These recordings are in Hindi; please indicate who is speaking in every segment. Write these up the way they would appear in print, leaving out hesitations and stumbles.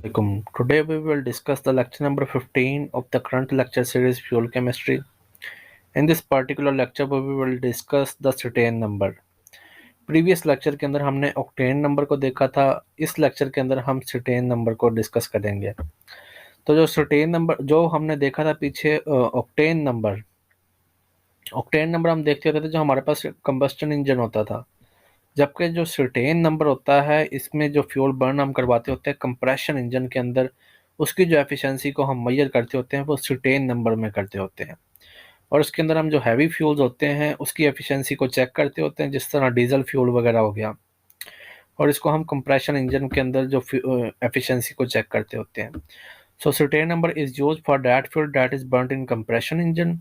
Speaker 1: Today we will discuss the lecture number 15 of the current lecture series Fuel Chemistry. In this particular lecture we will discuss the cetane number. Previous lecture के अंदर हमने ऑक्टेन नंबर को देखा था। इस लेक्चर के अंदर हम सिटेन नंबर को डिस्कस करेंगे। तो जो सिटेन नंबर जो हमने देखा था पीछे ऑक्टेन नंबर हम देखते होते थे जो हमारे पास कंबस्टन इंजन होता था, जबकि जो सिटेन नंबर होता है इसमें जो फ्यूल बर्न हम करवाते होते हैं कंप्रेशन इंजन के अंदर, उसकी जो एफिशिएंसी को हम मेजर करते होते हैं वो सिटेन नंबर में करते होते हैं। और उसके अंदर हम जो हैवी फ्यूल्स होते हैं उसकी एफिशिएंसी को चेक करते होते हैं, जिस तरह डीजल फ्यूल वगैरह हो गया, और इसको हम कंप्रेशन इंजन के अंदर जो एफिशिएंसी को चेक करते होते हैं। So cetane number is used for that fuel that is burned in compression engine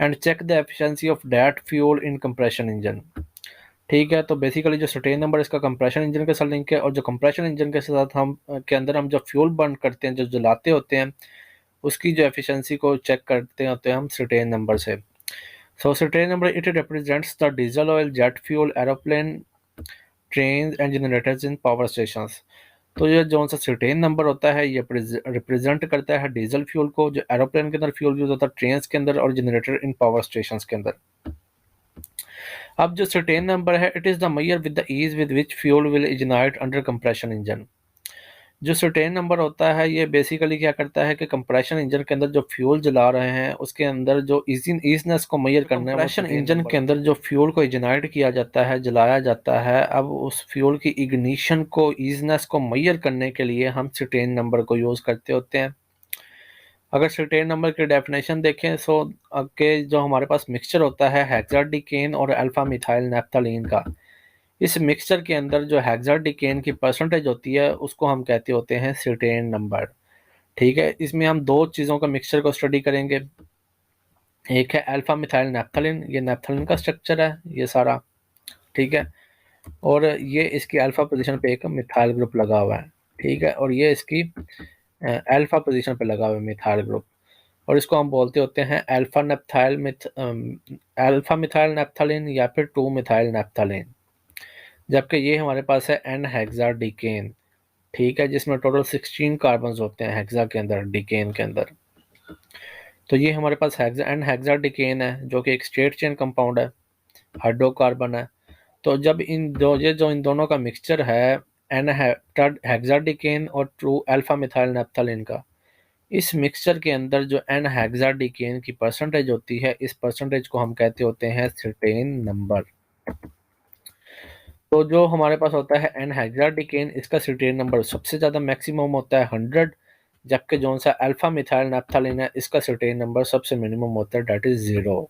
Speaker 1: and check the efficiency of that fuel in compression engine. ठीक है, तो बेसिकली जो सिटेन नंबर इसका कंप्रेशन इंजन के साथ लिंक है, और जो कंप्रेशन इंजन के साथ हम के अंदर हम जो फ्यूल बर्न करते हैं, जो जलाते होते हैं, उसकी जो एफिशिएंसी को चेक करते होते हैं हम सिटेन नंबर से। So cetane number it represents the diesel oil, jet fuel, aeroplane, train and generators in power stations. तो ये जो सा सिटेन नंबर होता है ये रिप्रेजेंट करता है डीजल फ्यूल को, जो एरोप्लेन के अंदर फ्यूल यूज होता है, ट्रेन के अंदर, और जनरेटर इन पावर स्टेशन के अंदर। अब जो सिटेन नंबर है it is the measure with the ease with which fuel will ignite under compression engine. जो सिटेन नंबर होता है ये बेसिकली क्या करता है कि कंप्रेशन इंजन के अंदर जो फ्यूल जला रहे हैं उसके अंदर जो ईजीनेस को मेजर करना है, कंप्रेशन इंजन के अंदर जो फ्यूल को इग्नाइट किया जाता है, जलाया जाता है, अब उस फ्यूल की इग्निशन को, ईजीनेस को मेजर करने के लिए हम सिटेन नंबर को यूज करते होते हैं। अगर सिटेन नंबर की डेफिनेशन देखें सो के जो हमारे पास मिक्सचर होता है हेक्साडिकेन और अल्फा मिथाइल नैप्थलीन का, इस मिक्सचर के अंदर जो हेक्साडिकेन की परसेंटेज होती है उसको हम कहते होते हैं सिटेन नंबर। ठीक है, इसमें हम दो चीज़ों का मिक्सचर को स्टडी करेंगे। एक है अल्फा मिथाइल नैप्थलीन, ये नैप्थलीन का स्ट्रक्चर है ये सारा, ठीक है, और ये इसकी अल्फा पोजीशन पे एक मिथाइल ग्रुप लगा हुआ है, ठीक है, और ये इसकी अल्फा पोजीशन पे लगा हुआ है मिथाइल ग्रुप, और इसको हम बोलते होते हैं अल्फा मिथाइल नैप्थलीन या फिर 2 मिथाइल नैप्थलीन। जबकि ये हमारे पास है एन हेक्साडिकेन, ठीक है, जिसमें टोटल 16 कार्बन होते हैं हेक्सा के अंदर, डिकेन के अंदर। तो ये हमारे पास एन हेक्साडिकेन है जो कि एक स्ट्रेट चेन कंपाउंड है, हाइड्रोकार्बन है। तो जब इन दोनों का मिक्सचर है एन हेक्साडिकेन और 2 अल्फा मिथाइल नैप्थलीन का, इस मिक्सचर के अंदर जो एन हेक्साडिकेन की परसेंटेज होती है, इस परसेंटेज को हम कहते होते हैं सिटेन नंबर। तो जो हमारे पास होता है एन हेक्साडिकेन, इसका सिटेन नंबर सबसे ज़्यादा मैक्सिमम होता है 100, जबकि जो सा अल्फा मिथाइल नैप्थलीन है इसका सिटेन नंबर सबसे मिनिमम होता है, डेट इज 0।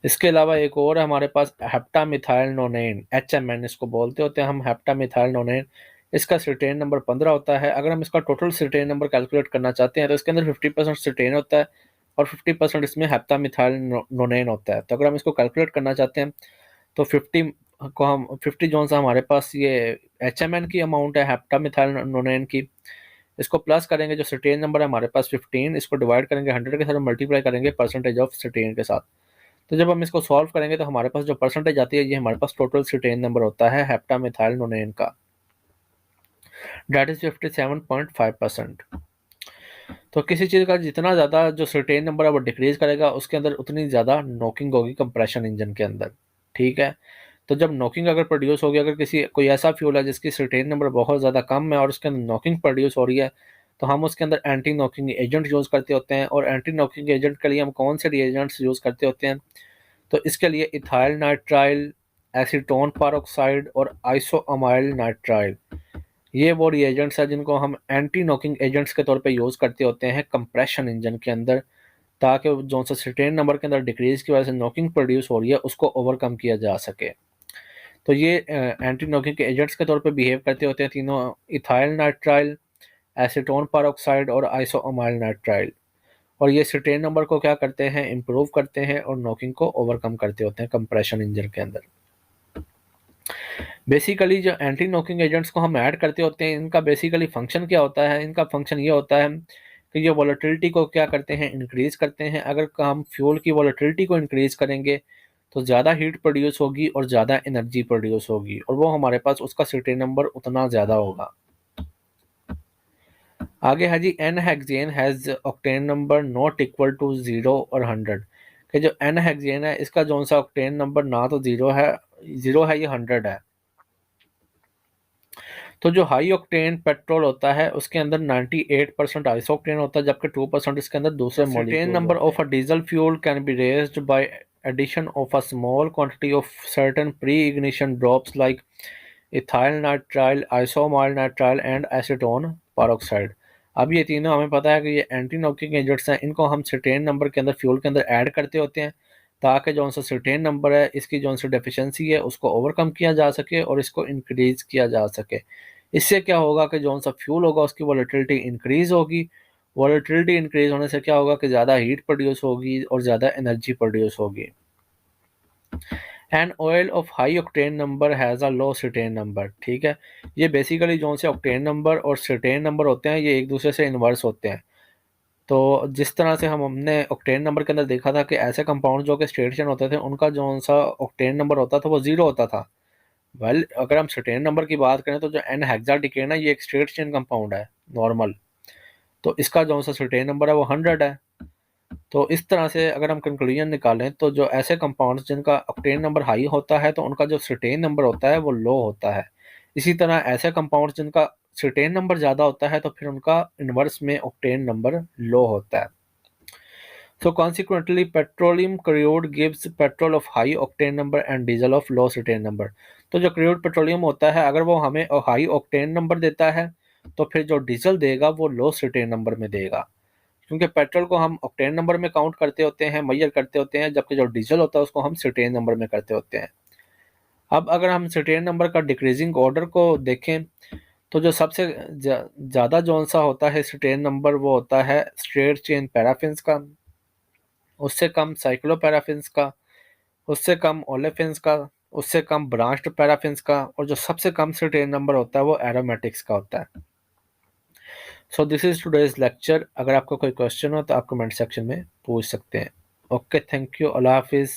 Speaker 1: इसके अलावा एक और है हमारे पास हेप्टा मिथाइल नोनेन, HMN इसको बोलते होते हैं हम, हेप्टा मिथाइल नोनेन, इसका सिटेन नंबर 15 होता है। अगर हम इसका टोटल सिटेन नंबर कैलकुलेट करना चाहते हैं तो इसके अंदर 50% सिटेन होता है और 50% इसमें हेप्टा मिथाइल नोनेन होता है। तो अगर हम इसको कैलकुलेट करना चाहते हैं तो 50 जोन सा हमारे पास ये HMN की अमाउंट है हेप्टा मिथाइल नोनेन की, इसको प्लस करेंगे जो सिटेन नंबर है हमारे पास 15, इसको डिवाइड करेंगे 100 के साथ, मल्टीप्लाई करेंगे परसेंटेज ऑफ सिटेन के साथ। तो जब हम इसको सॉल्व करेंगे तो हमारे पास जो परसेंटेज आती है ये हमारे पास टोटल सिटेन नंबर होता है हेप्टा मिथाइल नोनेन का, डेट इज 57.5%। तो किसी चीज़ का जितना ज़्यादा जो सिटेन नंबर है वो डिक्रीज करेगा उसके अंदर उतनी ज़्यादा नॉकिंग होगी कंप्रेशन इंजन के अंदर, ठीक है। तो जब नॉकिंग अगर प्रोड्यूस होगी, अगर कोई ऐसा फ्यूल है जिसकी सिटेन नंबर बहुत ज़्यादा कम है और उसके अंदर नॉकिंग प्रोड्यूस हो रही है, तो हम उसके अंदर एंटी नॉकिंग एजेंट यूज़ करते होते हैं। और एंटी नॉकिंग एजेंट के लिए हम कौन से रिएजेंट्स यूज़ करते होते हैं, तो इसके लिए इथाइल नाइट्राइल, एसीटोन पेरोक्साइड और आइसोअमाइल नाइट्राइल, ये वो रिएजेंट्स हैं जिनको हम एंटी नॉकिंग एजेंट्स के तौर पे यूज़ करते होते हैं कंप्रेशन इंजन के अंदर, ताकि जो सा सिटेन नंबर के अंदर डिक्रीज की वजह से नॉकिंग प्रोड्यूस हो रही है उसको ओवरकम किया जा सके। तो ये एंटी नॉकिंग के एजेंट्स के तौर पे बिहेव करते होते हैं तीनों, इथाइल नाइट्राइल, एसीटोन पेरोक्साइड और आइसोअमाइल नाइट्राइल। और ये सिटेन नंबर को क्या करते हैं, इम्प्रूव करते हैं और नॉकिंग को ओवरकम करते होते हैं कंप्रेशन इंजन के अंदर। बेसिकली जो एंटी नॉकिंग एजेंट्स को हम ऐड करते होते हैं इनका बेसिकली फंक्शन क्या होता है, इनका फंक्शन ये होता है कि ये वॉलेटिलिटी को क्या करते हैं, इंक्रीज करते हैं। अगर हम फ्यूल की वॉलेटिलिटी को इंक्रीज करेंगे तो ज़्यादा हीट प्रोड्यूस होगी और ज़्यादा एनर्जी प्रोड्यूस होगी, और वो हमारे पास उसका सिटेन नंबर उतना ज़्यादा होगा। आगे है जी n hexane has octane number not equal to 0 और 100, कि जो एन हेक्सेन है इसका जो सा ऑक्टेन नंबर ना तो 0 है, ये 100 है। तो जो हाई ऑक्टेन पेट्रोल होता है उसके अंदर 98% आइसोक्टेन होता है, जबकि 2% इसके अंदर दूसरे molecule number of a diesel fuel can be raised by addition of a small quantity of certain pre ignition drops like ethyl nitrile, isoamyl nitrile and acetone peroxide. अब ये तीनों हमें पता है कि ये एंटी नॉकिंग एजेंट्स हैं, इनको हम सर्टेन नंबर के अंदर फ्यूल के अंदर ऐड करते होते हैं ताकि जो सा सर्टेन नंबर है इसकी जो सी डेफिशिएंसी है उसको ओवरकम किया जा सके और इसको इंक्रीज किया जा सके। इससे क्या होगा कि जो सा फ्यूल होगा उसकी वोलेटिलिटी इंक्रीज होगी। वोलेटिलिटी इंक्रीज होने से क्या होगा कि ज़्यादा हीट प्रोड्यूस होगी और ज़्यादा एनर्जी प्रोड्यूस होगी। An oil of high octane number has a low certain number. ठीक है, ये बेसिकली जो से ऑक्टेन नंबर और सर्टेन नंबर होते हैं ये एक दूसरे से इन्वर्स होते हैं। तो जिस तरह से हमने ऑक्टेन नंबर के अंदर देखा था कि ऐसे कंपाउंड जो कि स्ट्रेट चेन होते थे उनका जो सा ऑक्टेन नंबर होता था वो 0 होता था। वेल अगर हम सर्टेन नंबर की बात करें तो जो एन हेक्साडिकेन है ये एक स्ट्रेट चेन कंपाउंड है नॉर्मल, तो इसका जो सा सर्टेन नंबर है वो 100 है। तो इस तरह से अगर हम कंक्लूजन निकालें तो जो ऐसे कंपाउंड्स जिनका ऑक्टेन नंबर हाई होता है तो उनका जो सर्टेन नंबर होता है वो लो होता है। इसी तरह ऐसे कंपाउंड्स जिनका सर्टेन नंबर ज़्यादा होता है तो फिर उनका इन्वर्स में ऑक्टेन नंबर लो होता है। So consequently, petroleum crude gives petrol of high octane number and diesel of low octane number। तो जो क्रूड पेट्रोलियम होता है अगर वो हमें हाई ऑक्टेन नंबर देता है तो फिर जो डीजल देगा वो लो ऑक्टेन नंबर में देगा, क्योंकि पेट्रोल को हम ऑक्टेन नंबर में काउंट करते होते हैं, मेजर करते होते हैं, जबकि जो डीजल होता है उसको हम सिटेन नंबर में करते होते हैं। अब अगर हम सिटेन नंबर का डिक्रीजिंग ऑर्डर को देखें तो जो सबसे ज़्यादा जौन सा होता है सिटेन नंबर वो होता है स्ट्रेट चेन पैराफिन्स का, उससे कम साइक्लोपैराफिन्स का, उससे कम ओलेफिन्स का, उससे कम ब्रांच्ड पैराफिन्स का, और जो सबसे कम सर्टेन नंबर होता है वो एरोमेटिक्स का होता है। So this is today's lecture. अगर आपको कोई क्वेश्चन हो तो आप कमेंट सेक्शन में पूछ सकते हैं। ओके, थैंक यू, अल्लाह हाफिज़।